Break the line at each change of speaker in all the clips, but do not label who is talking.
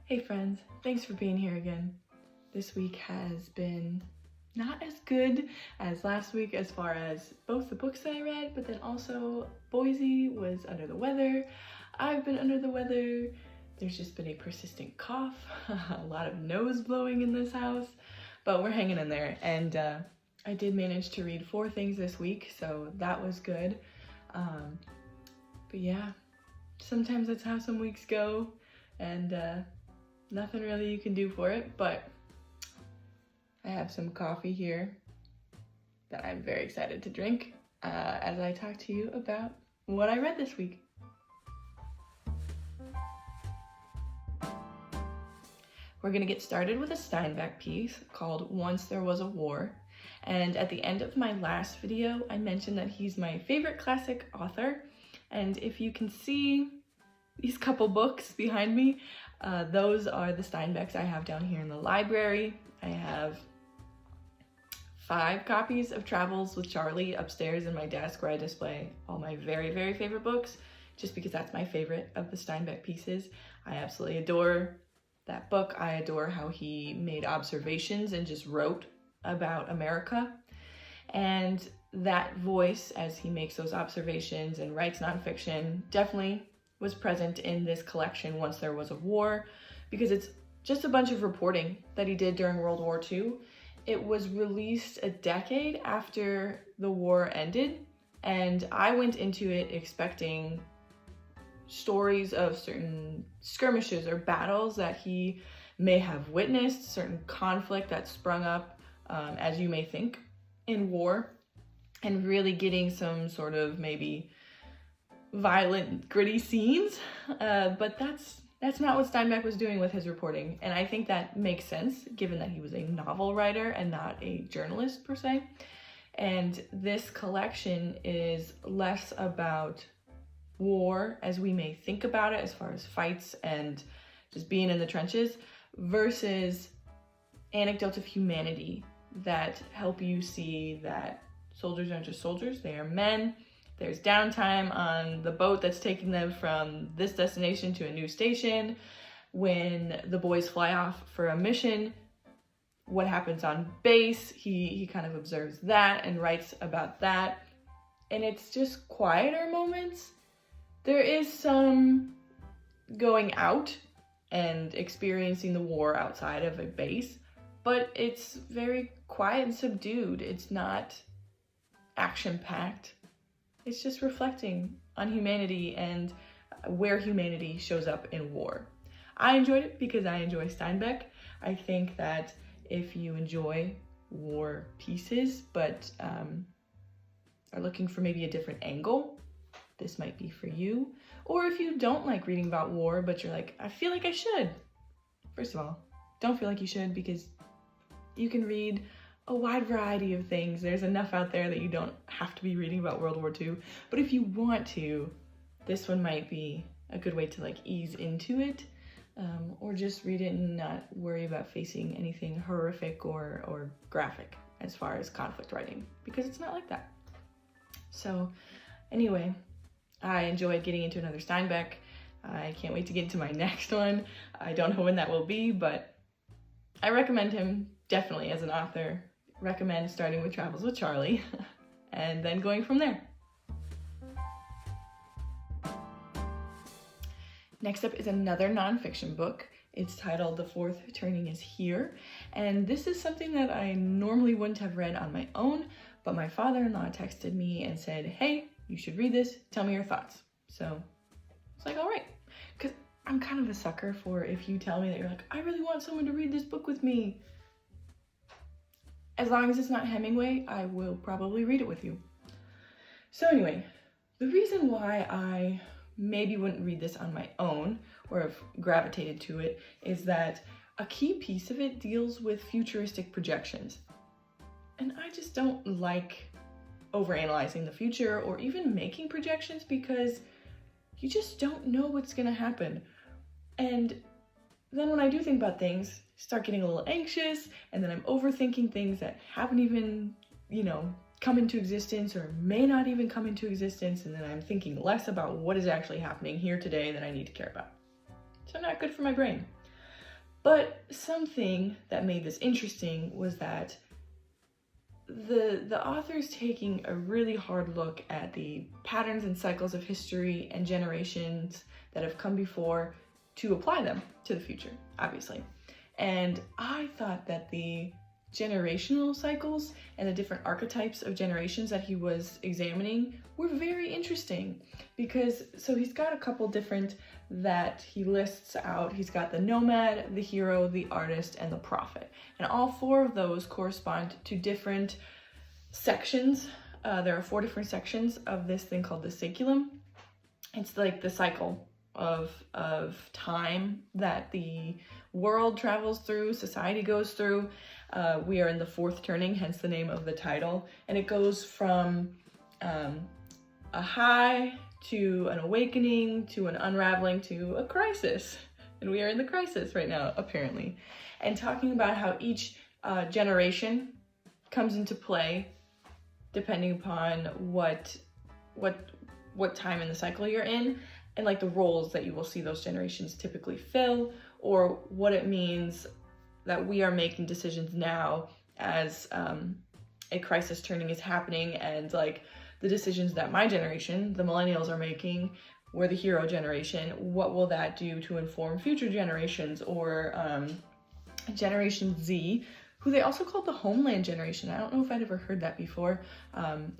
Hey friends, thanks for being here again. This week has been not as good as last week as far as both the books that I read, but then also Boise was under the weather. I've been under the weather. There's just been a persistent cough, a lot of nose blowing in this house, but we're hanging in there. And I did manage to read 4 things this week, so that was good. But yeah, sometimes that's how some weeks go, and nothing really you can do for it, but I have some coffee here that I'm very excited to drink as I talk to you about what I read this week. We're gonna get started with a Steinbeck piece called Once There Was a War. And at the end of my last video, I mentioned that he's my favorite classic author. And if you can see these couple books behind me, those are the Steinbecks I have down here in the library. I have 5 copies of Travels with Charlie upstairs in my desk where I display all my very, very favorite books, just because that's my favorite of the Steinbeck pieces. I absolutely adore that book. I adore how he made observations and just wrote about America. And that voice, as he makes those observations and writes nonfiction, definitely was present in this collection, Once There Was a War, because it's just a bunch of reporting that he did during World War II. It was released a decade after the war ended, and I went into it expecting stories of certain skirmishes or battles that he may have witnessed, certain conflict that sprung up, as you may think, in war, and really getting some sort of maybe violent, gritty scenes, but that's not what Steinbeck was doing with his reporting, and I think that makes sense given that he was a novel writer and not a journalist per se. And this collection is less about war as we may think about it, as far as fights and just being in the trenches, versus anecdotes of humanity that help you see that soldiers aren't just soldiers, they are men. There's downtime on the boat that's taking them from this destination to a new station. When the boys fly off for a mission, what happens on base, he kind of observes that and writes about that. And it's just quieter moments. There is some going out and experiencing the war outside of a base, but it's very quiet and subdued. It's not action-packed. It's just reflecting on humanity and where humanity shows up in war. I enjoyed it because I enjoy Steinbeck. I think that if you enjoy war pieces but are looking for maybe a different angle, this might be for you. Or if you don't like reading about war but you're like, I feel like I should. First of all, don't feel like you should, because you can read a wide variety of things. There's enough out there that you don't have to be reading about World War II. But if you want to, this one might be a good way to like ease into it, or just read it and not worry about facing anything horrific or graphic as far as conflict writing, because it's not like that. So anyway, I enjoyed getting into another Steinbeck. I can't wait to get into my next one. I don't know when that will be, but I recommend him definitely as an author. Recommend starting with Travels with Charlie and then going from there. Next up is another nonfiction book. It's titled The Fourth Turning Is Here, and this is something that I normally wouldn't have read on my own, but my father-in-law texted me and said, hey, you should read this, tell me your thoughts. So it's like, all right, because I'm kind of a sucker for if you tell me that you're like, I really want someone to read this book with me. As long as it's not Hemingway, I will probably read it with you. So anyway, the reason why I maybe wouldn't read this on my own or have gravitated to it is that a key piece of it deals with futuristic projections. And I just don't like overanalyzing the future or even making projections, because you just don't know what's gonna happen. And then when I do think about things, I start getting a little anxious, and then I'm overthinking things that haven't even, come into existence or may not even come into existence, and then I'm thinking less about what is actually happening here today that I need to care about. So not good for my brain. But something that made this interesting was that the author's taking a really hard look at the patterns and cycles of history and generations that have come before to apply them to the future, obviously. And I thought that the generational cycles and the different archetypes of generations that he was examining were very interesting, because so he's got a couple different that he lists out. He's got the nomad, the hero, the artist, and the prophet. And all four of those correspond to different sections. There are 4 different sections of this thing called the saeculum. It's like the cycle of time that the world travels through, society goes through. We are in the 4th turning, hence the name of the title. And it goes from a high to an awakening to an unraveling to a crisis. And we are in the crisis right now, apparently. And talking about how each generation comes into play depending upon what time in the cycle you're in, and like the roles that you will see those generations typically fill, or what it means that we are making decisions now as a crisis turning is happening, and like the decisions that my generation, the millennials, are making. We're the hero generation. What will that do to inform future generations, or Generation Z, who they also called the Homeland Generation. I don't know if I'd ever heard that before.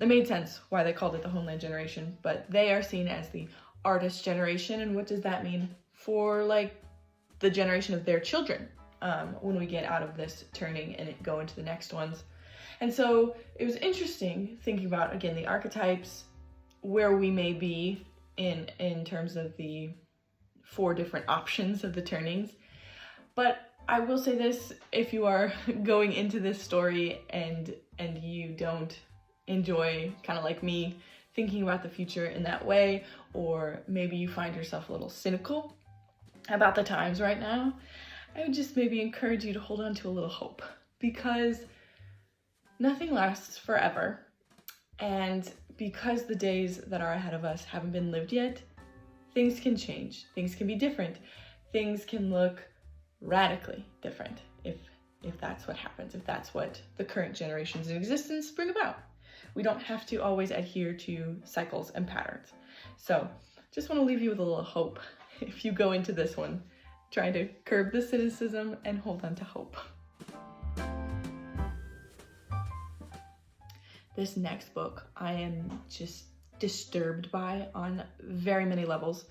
It made sense why they called it the Homeland Generation, but they are seen as the artist generation. And what does that mean for like the generation of their children when we get out of this turning and go into the next ones? And so it was interesting thinking about, again, the archetypes, where we may be in terms of the 4 different options of the turnings. But I will say this, if you are going into this story and you don't enjoy, kind of like me, thinking about the future in that way, or maybe you find yourself a little cynical about the times right now, I would just maybe encourage you to hold on to a little hope, because nothing lasts forever. And because the days that are ahead of us haven't been lived yet, things can change, things can be different, things can look radically different if that's what happens, if that's what the current generations in existence bring about. We don't have to always adhere to cycles and patterns. So just want to leave you with a little hope if you go into this one trying to curb the cynicism and hold on to hope. This next book I am just disturbed by on very many levels.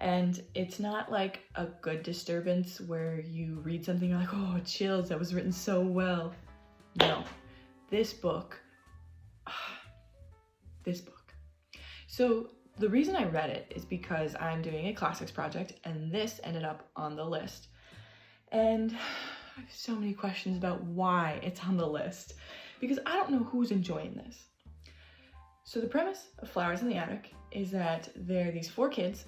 And it's not like a good disturbance where you read something you're like, oh, chills, that was written so well. No, this book. So the reason I read it is because I'm doing a classics project, and this ended up on the list. And I have so many questions about why it's on the list, because I don't know who's enjoying this. So the premise of Flowers in the Attic is that there are these 4 kids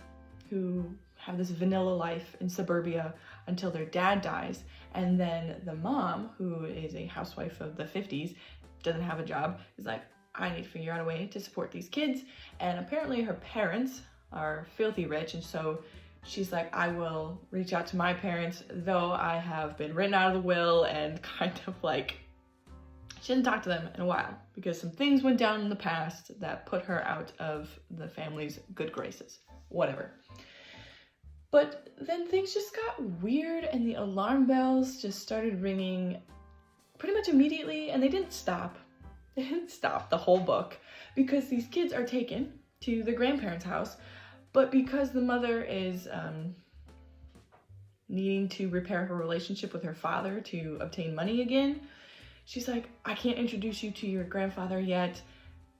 who have this vanilla life in suburbia until their dad dies, and then the mom, who is a housewife of the 50s, doesn't have a job, is like, I need to figure out a way to support these kids. And apparently her parents are filthy rich, and so she's like, I will reach out to my parents, though I have been written out of the will, and kind of like, she didn't talk to them in a while because some things went down in the past that put her out of the family's good graces. Whatever. But then things just got weird, and the alarm bells just started ringing pretty much immediately, and they didn't stop. They didn't stop the whole book, because these kids are taken to the grandparents' house, but because the mother is needing to repair her relationship with her father to obtain money again, she's like, I can't introduce you to your grandfather yet,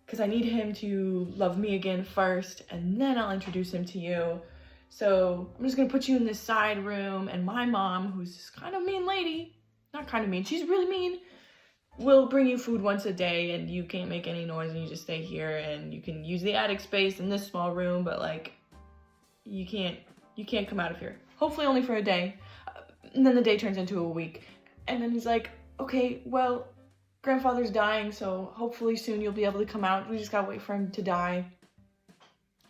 because I need him to love me again first, and then I'll introduce him to you. So I'm just gonna put you in this side room, and my mom, who's this kind of mean lady, not kind of mean, she's really mean, will bring you food once a day, and you can't make any noise, and you just stay here, and you can use the attic space in this small room, but like, you can't come out of here. Hopefully only for a day. And then the day turns into a week. And then he's like, okay, well, grandfather's dying, so hopefully soon you'll be able to come out. We just gotta wait for him to die.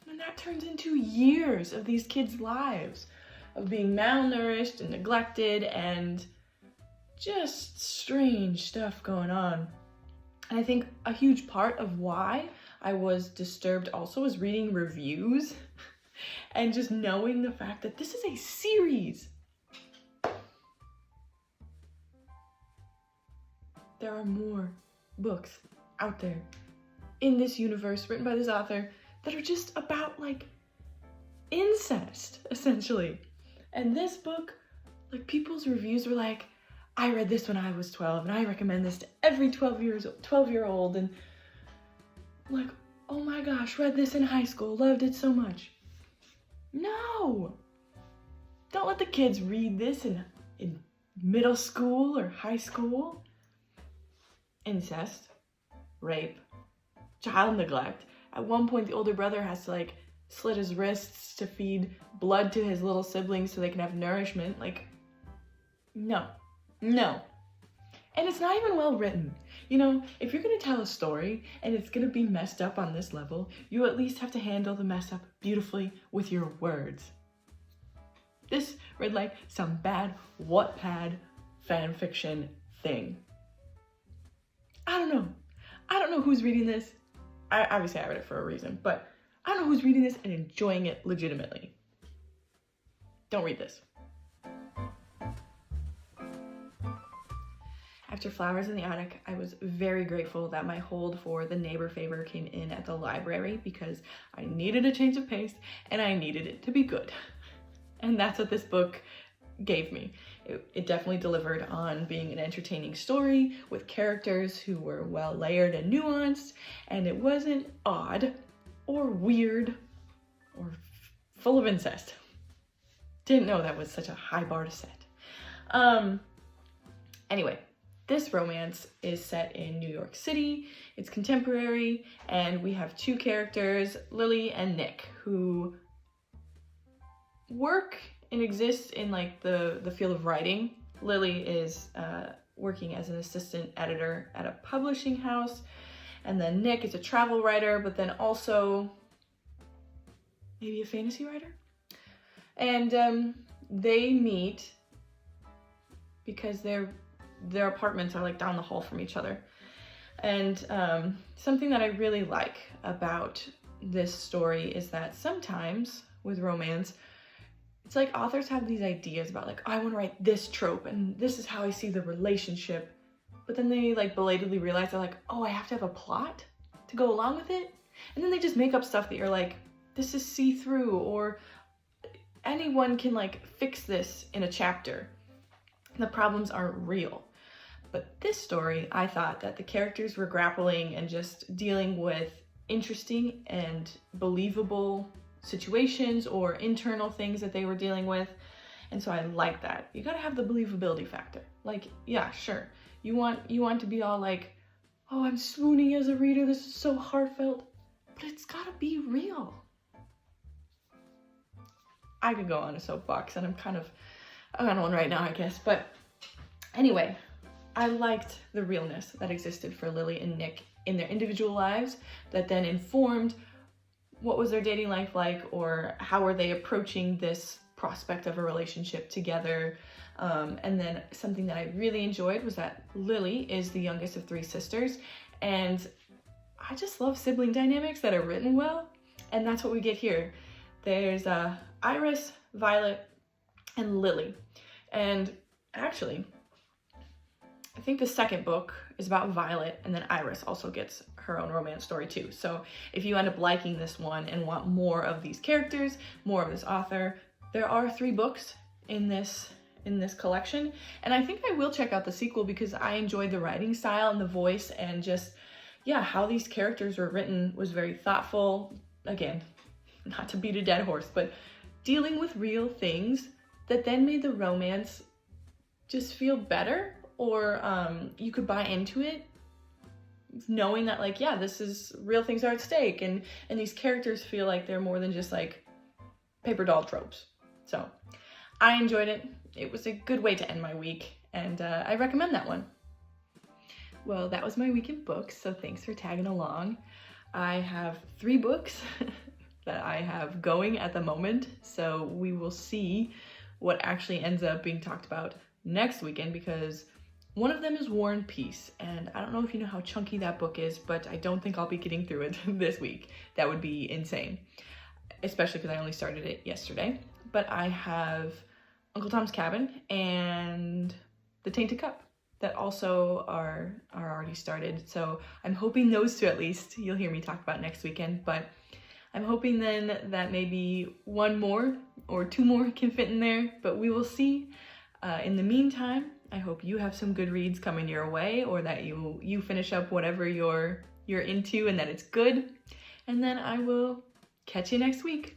And that turns into years of these kids' lives. of being malnourished and neglected and just strange stuff going on. And I think a huge part of why I was disturbed also was reading reviews and just knowing the fact that this is a series. There are more books out there in this universe written by this author that are just about like incest, essentially. And this book, like people's reviews were like, I read this when I was 12 and I recommend this to every 12-year-old, and I'm like, oh my gosh, read this in high school, loved it so much. No! Don't let the kids read this in middle school or high school. Incest, rape, child neglect. At one point, the older brother has to like slit his wrists to feed blood to his little siblings so they can have nourishment. Like, no. And it's not even well written. You know, if you're gonna tell a story and it's gonna be messed up on this level, you at least have to handle the mess up beautifully with your words. This read like some bad Wattpad fan fiction thing. I don't know who's reading this. Obviously I read it for a reason, but I don't know who's reading this and enjoying it legitimately. Don't read this. After Flowers in the Attic, I was very grateful that my hold for The Neighbor Favor came in at the library because I needed a change of pace and I needed it to be good. And that's what this book gave me. It definitely delivered on being an entertaining story with characters who were well layered and nuanced, and it wasn't odd or weird or full of incest. Didn't know that was such a high bar to set. Anyway, this romance is set in New York City. It's contemporary, and we have two characters, Lily and Nick, who work and exist in like the field of writing. Lily is working as an assistant editor at a publishing house, and then Nick is a travel writer, but then also maybe a fantasy writer. And they meet because their apartments are like down the hall from each other. And something that I really like about this story is that sometimes with romance, it's like authors have these ideas about like, I want to write this trope and this is how I see the relationship. But then they like belatedly realize they're like, oh, I have to have a plot to go along with it. And then they just make up stuff that you're like, this is see-through, or anyone can like fix this in a chapter. The problems aren't real. But this story, I thought that the characters were grappling and just dealing with interesting and believable situations or internal things that they were dealing with. And so I like that. You gotta have the believability factor. Like, yeah, sure. You want to be all like, oh, I'm swooning as a reader, this is so heartfelt, but it's gotta be real. I could go on a soapbox and I'm kind of on one right now, I guess. But anyway, I liked the realness that existed for Lily and Nick in their individual lives that then informed what was their dating life like, or how are they approaching this prospect of a relationship together. And then something that I really enjoyed was that Lily is the youngest of three sisters, and I just love sibling dynamics that are written well, and that's what we get here. There's Iris, Violet, and Lily. And actually, I think the second book is about Violet, and then Iris also gets her own romance story too. So if you end up liking this one and want more of these characters, more of this author, there are 3 books in this collection. And I think I will check out the sequel because I enjoyed the writing style and the voice, and just, yeah, how these characters were written was very thoughtful. Again, not to beat a dead horse, but dealing with real things that then made the romance just feel better, or you could buy into it knowing that, like, yeah, this is real things are at stake, and these characters feel like they're more than just like paper doll tropes. So I enjoyed it. It was a good way to end my week, and I recommend that one. Well, that was my week in books, so thanks for tagging along. I have 3 books that I have going at the moment, so we will see what actually ends up being talked about next weekend, because one of them is War and Peace, and I don't know if you know how chunky that book is, but I don't think I'll be getting through it this week. That would be insane, especially because I only started it yesterday. But I have Uncle Tom's Cabin and The Tainted Cup that also are already started. So I'm hoping those two at least you'll hear me talk about next weekend, but I'm hoping then that maybe one more or two more can fit in there, but we will see. In the meantime, I hope you have some good reads coming your way, or that you finish up whatever you're into and that it's good. And then I will catch you next week.